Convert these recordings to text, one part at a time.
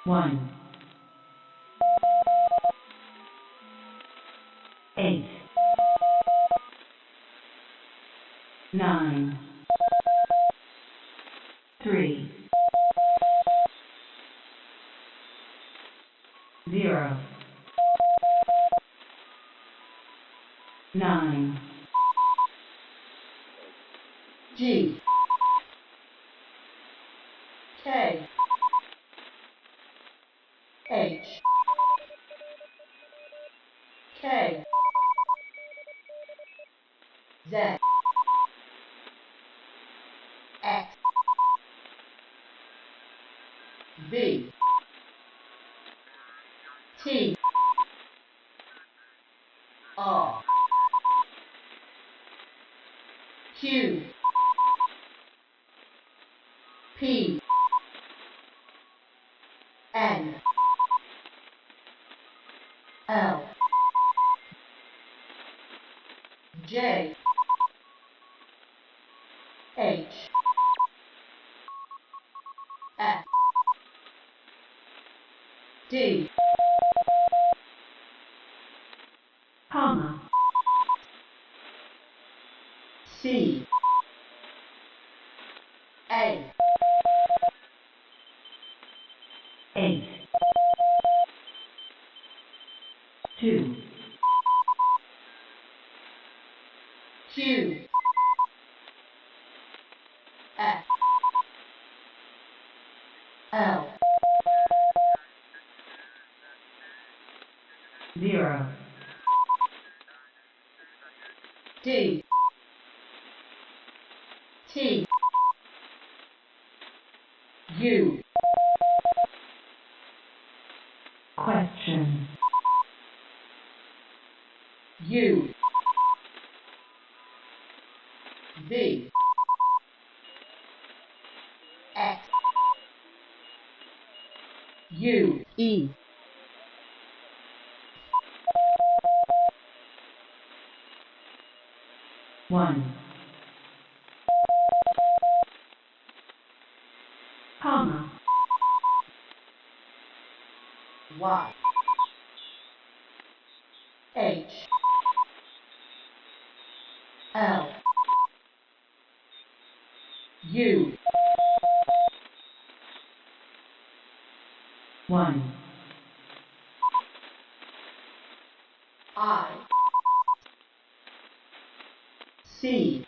1, 8, 9, 3, 0, 9, G K H K Z X V T R Q P N L J H F D comma, C A 8, 2, Q F L 0, D T U question, U V X U E 1, comma, Y H L U 1, I C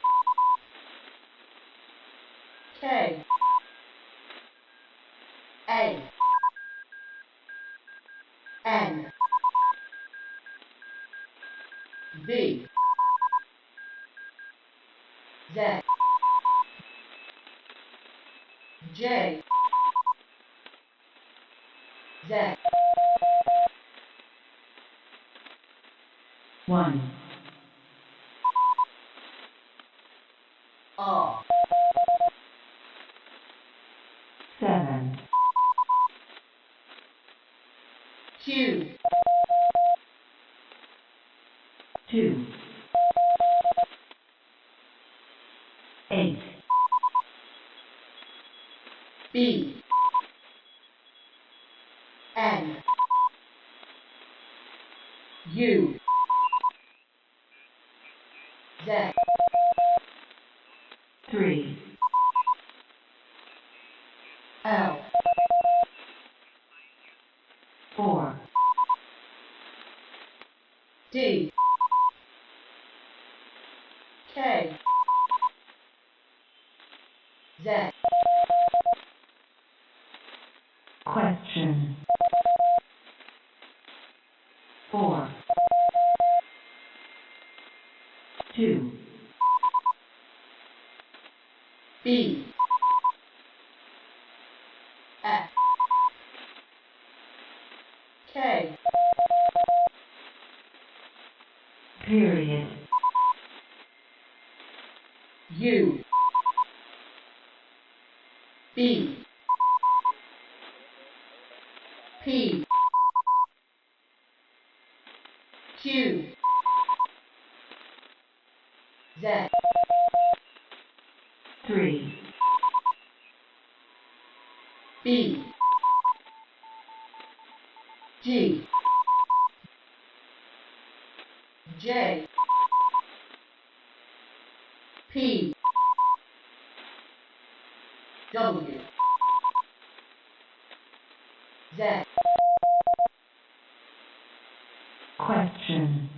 K A N V Z J Z 1, R 7, Q 2, 8, B N U Z 3, L 4, D K Z question, 4, 2, B F K period, U B P Q Z 3, B W Z question,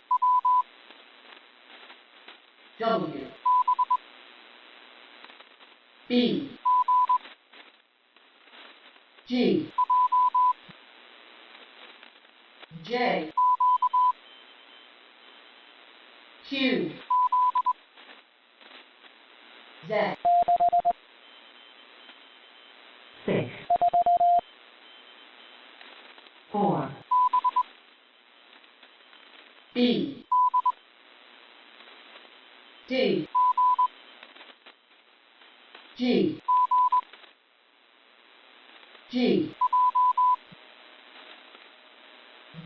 W B G J Q Z 6, 4, B D G G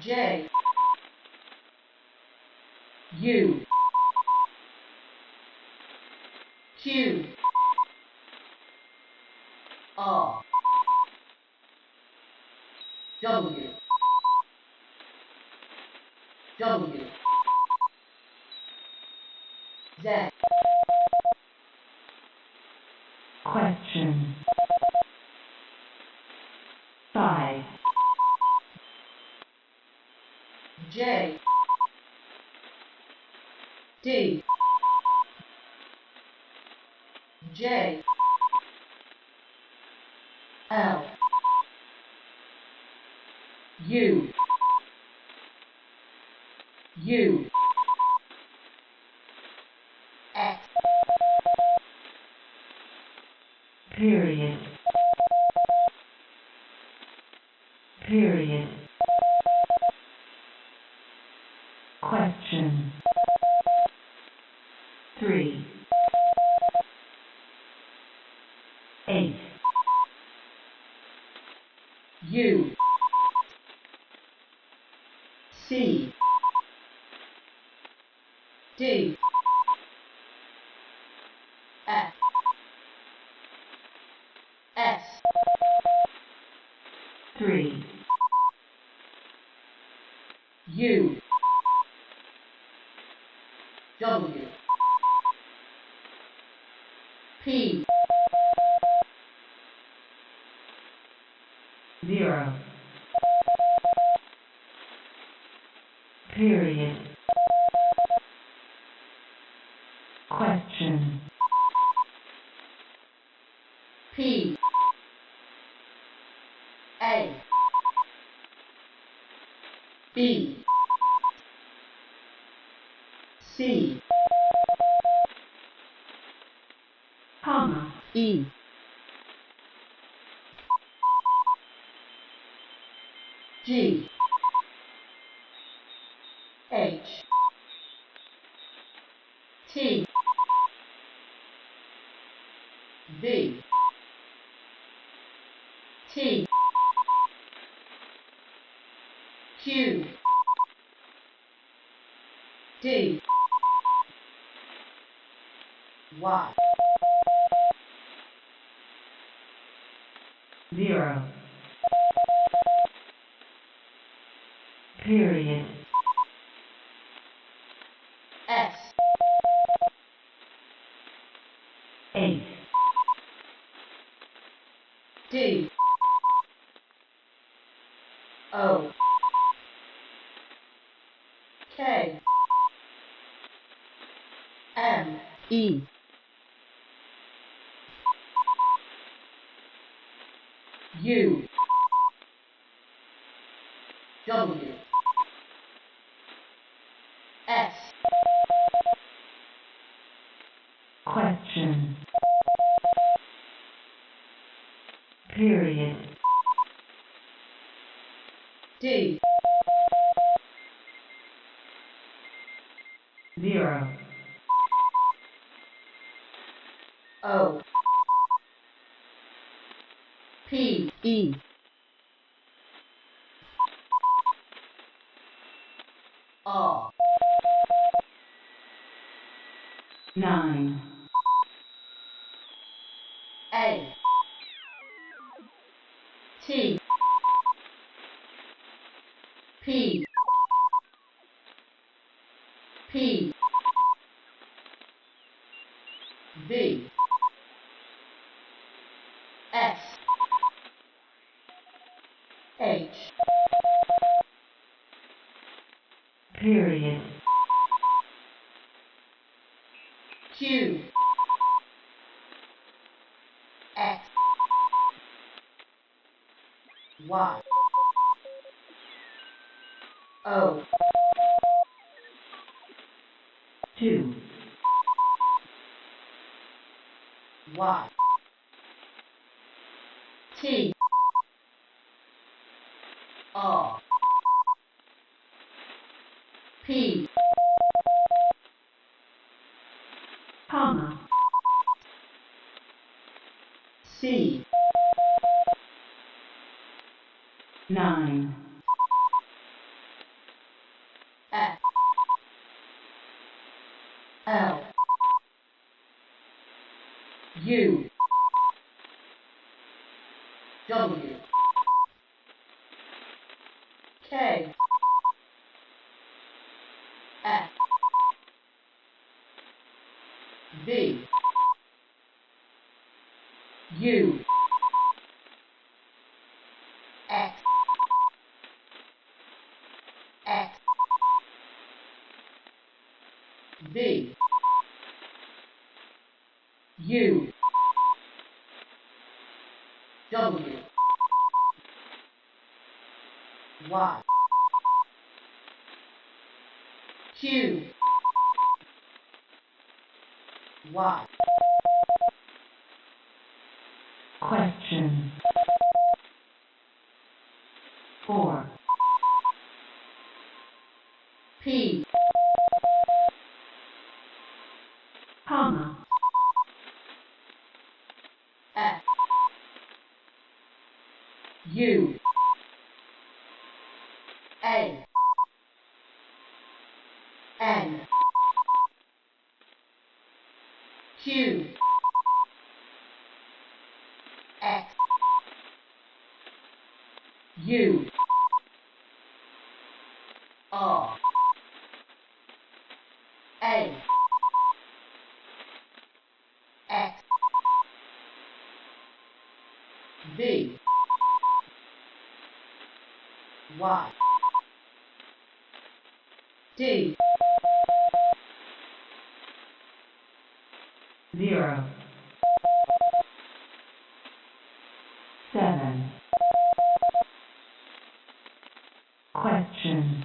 J U Q R W W Z question, 5, J D J L U U X period, period, question, 3, 8, U C D F S 3, U W P 0, period, question, P A B C comma, E G H T V T Q D Y 0, period, S 8, D O K M E U W S question, period, D 0, O P E R 9, A T P P V Q, X, Y, O, 2, Y, T, R, P, comma, C, 9, F, L, U, W, K, F, V, U, X, X, V, U, W, Y, Q, Y, question. 4, P, comma, F, U, A, N, Q, X, U, R, A, X, V, Y, D, 0, 7, question.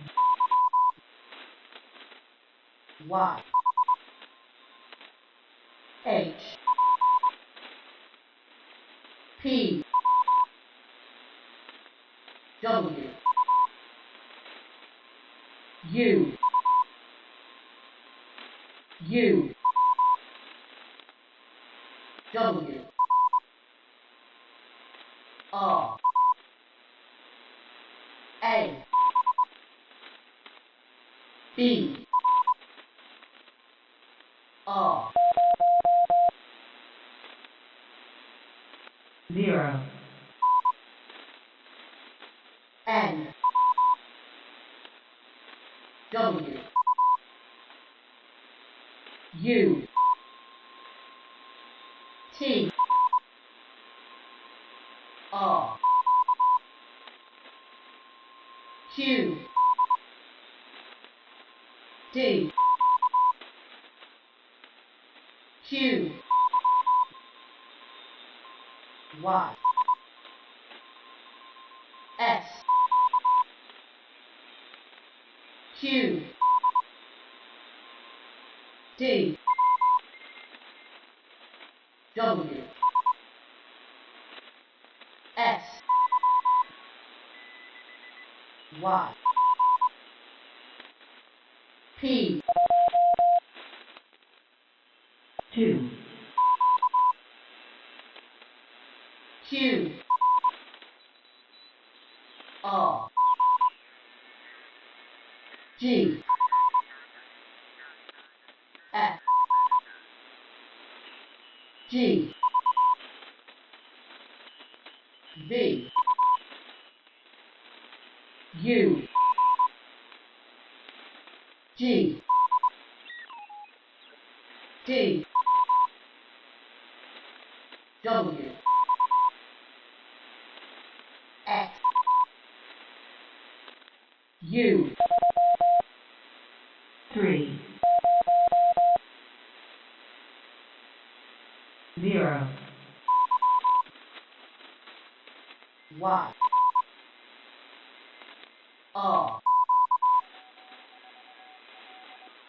Y, H, P, W, U, U, W, R, A, B, R, 0, N, W, U, T, R, Q, D, Q, Y, S, Q, D, W, S, Y, P, 2, Q, R, G, F, G, V, U, G, D, W, X, U, 3, 0. Y R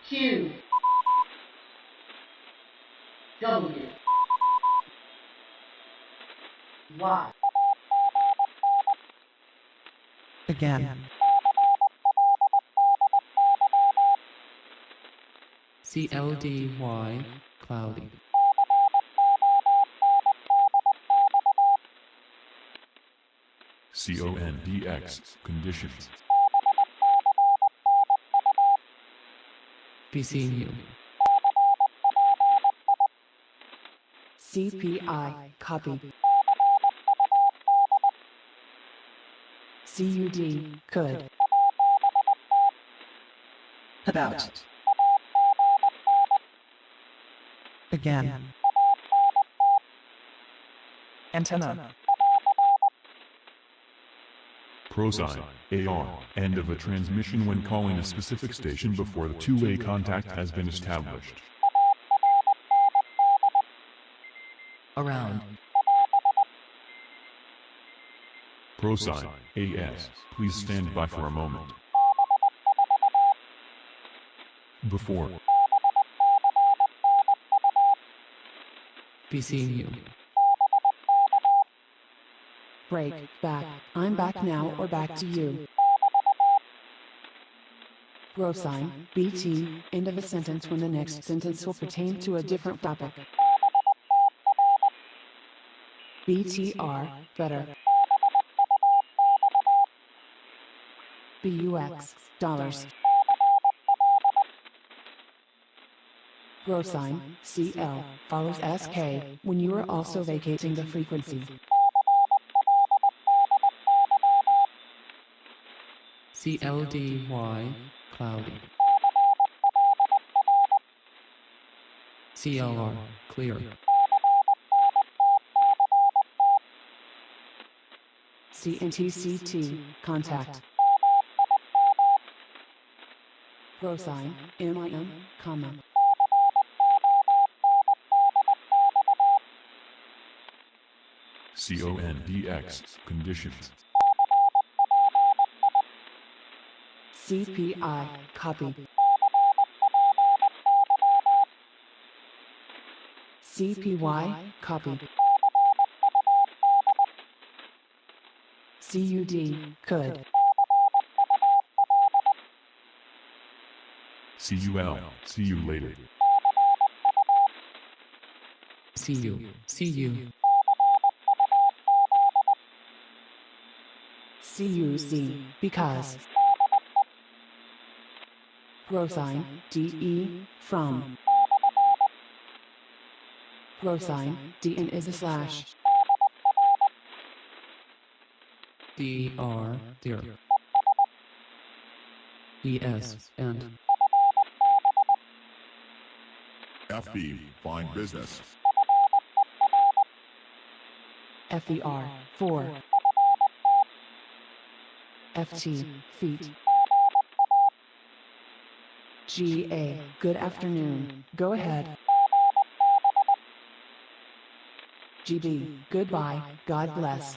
Q W Y Again. CLDY cloudy. CONDX conditions. PCU. CPI copy. CUD could. About. Again. Antenna. Prosine, AR, end of a transmission when calling a specific station before the two-way contact has been established. Around. Prosine, AS, please stand by for a moment. Before. PCU. Break back. I'm back now or back to you. Rosine, BT, end of a sentence when the next sentence will pertain to a different topic. BTR, better. BUX, dollars. Rosine, CL, follows SK when you are also vacating the frequency. CLDY cloudy. CLR clear. CNTCT, contact. Rosine, MIM, comma. CONDX conditions. CPI, copy. CPY, copy. CUD, could. CUL, see you later. CU. CUC, because. Rosine, DE, from. Rosine, DN is a slash. DR dear. ES and FB, fine business. FER, 4. FT, feet. GA, good afternoon, go ahead. GB, goodbye, God bless.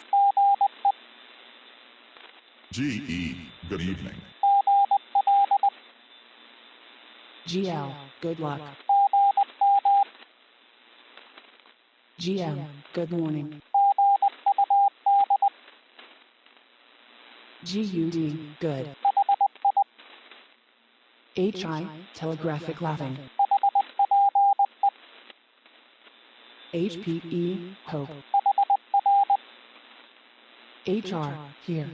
GE, good evening. GL, good luck. GM, good morning. GUD, good. HI, telegraphic laughing. HPE, hope. HR, here.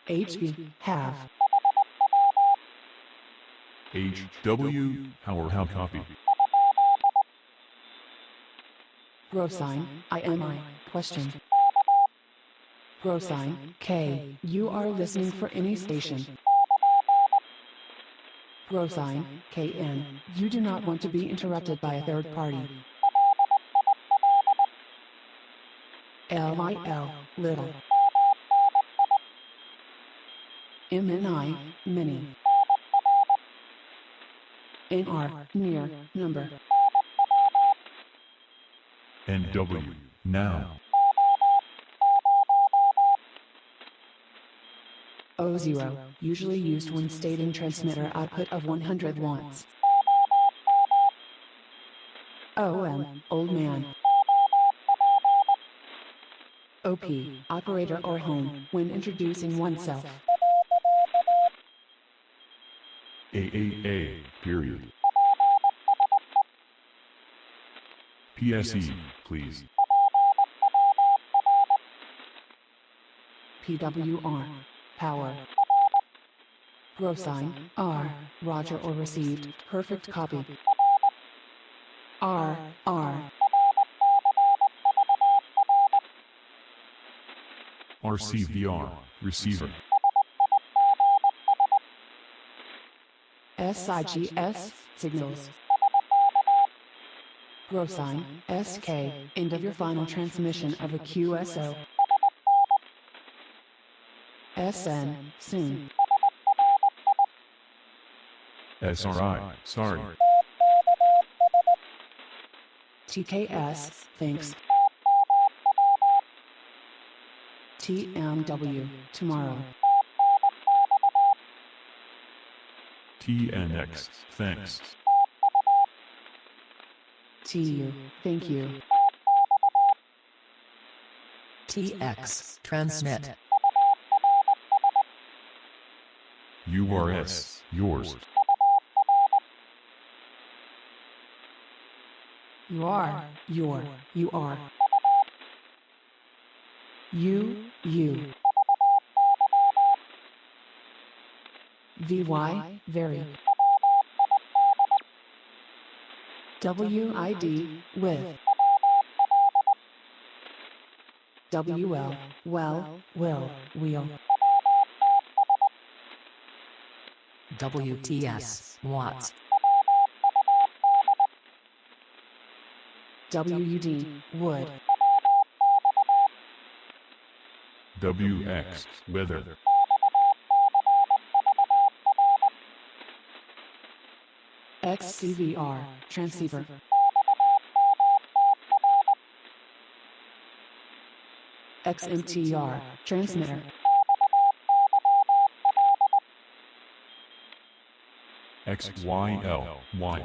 HB, have. HW, how copy. Rosine, IMI, question. Rosine, K, you are listening for any station. Rosine, KN, you do not want to be interrupted by a third party. LIL, little. MNI, many. NR, near, number. NW, now. O0, usually used when stating transmitter output of 100 watts. OM, old man. OP, operator or home, when introducing oneself. AAA, period. PSE, please. PWR, power. Grosign, R, Roger or received, perfect copy. R, RCVR, receiver. SIGS, signals. Grosign, SK, end of your final transmission of a QSO. SN, soon. SRI, sorry. TKS, thanks. TMW, tomorrow. TNX, thanks. TU, thank you. TX, transmit. URS, yours. You are, your, you are. You. VY, very. WID, with. WL, well, will, wheel. WTS, watts. WUD, wood. WX, weather. XCVR, transceiver. XMTR, transmitter. XYL, wife.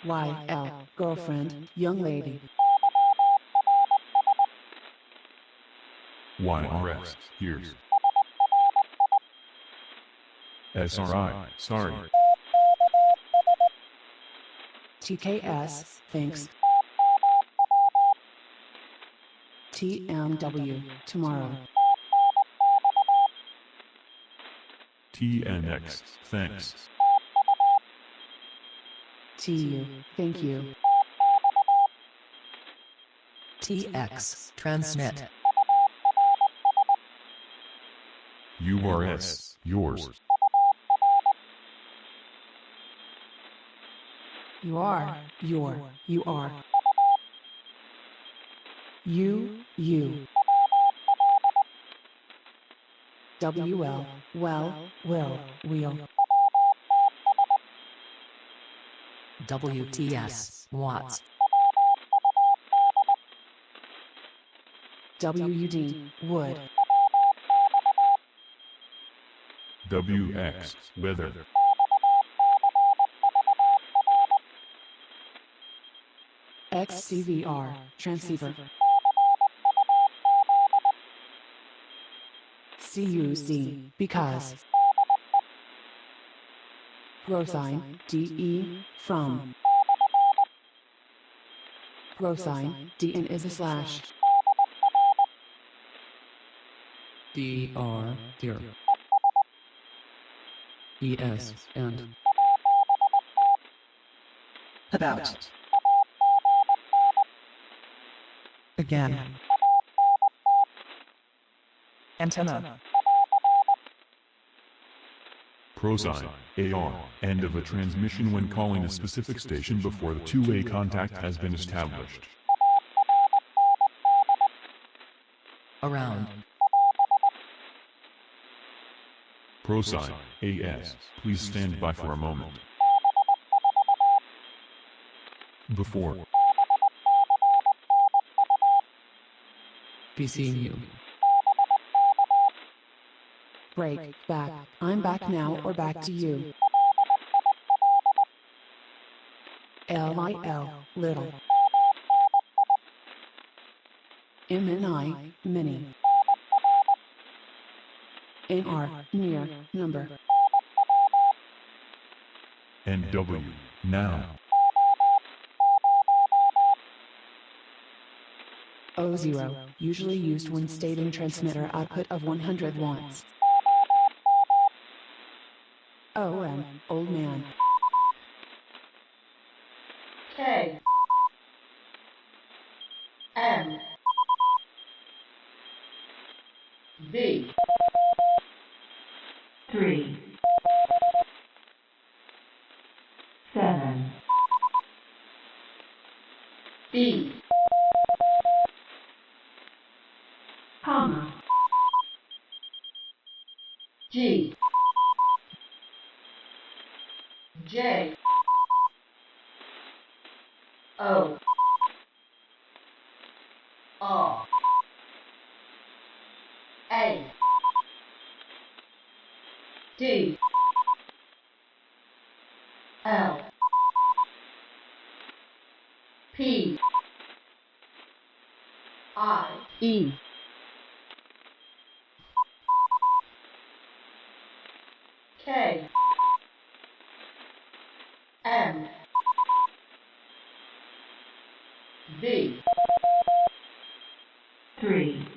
YL, girlfriend, young lady. YRS, here's. SRI, sorry. TKS, thanks. TMW, tomorrow. TNX, thanks. TU, thank you. TX, transmit. URS, yours. You are, your, you are. You. WL, well, will, wheel. WTS, watts. WUD, wood. WX, weather. XCVR, transceiver. CUC, because. Grosign, DE, from. Grosign, DN is a slash. DR, dear. ES, and. About. Again. Antenna. Prosine, AR, end of a transmission when calling a specific station before the two-way contact has been established. Around. Prosine, AS, please stand by for a moment. Before. Be seeing you. Break, back, I'm back now or back to you. LIL, little. MNI, mini. NR, near, number. NW, now. O0, usually used when stating transmitter output of 100 watts. OM, old man. K M V 3, 7, B comma, G J O R A D L P I E K M V 3,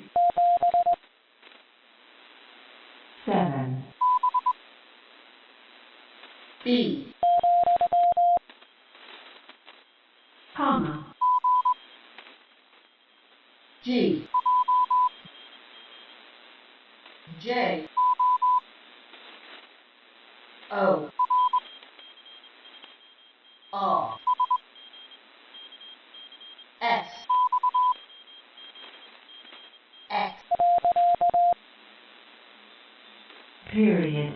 7, B comma, G J O R S X period,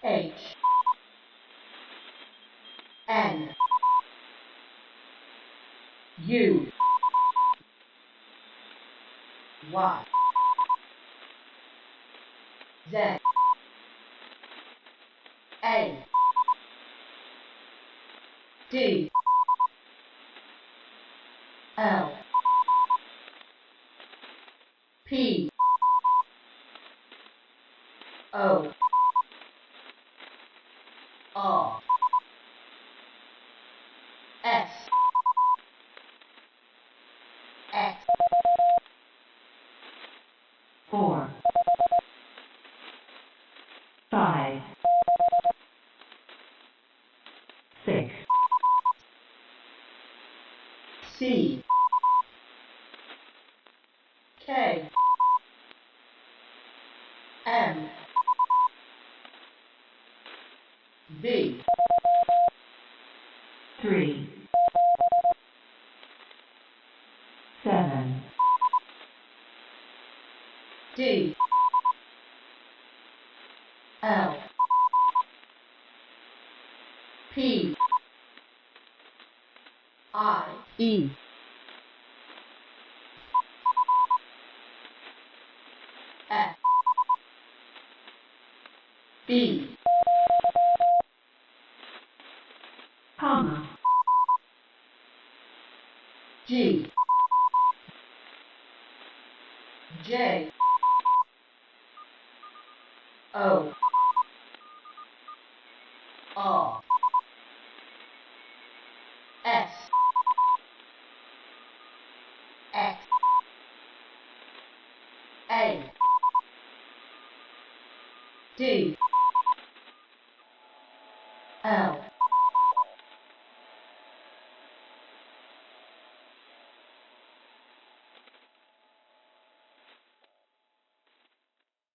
H N U Y Z A D L P O R S X 4, 5, 6, C K M V 3, 7, D L P I E F B comma, G J O R S X A D L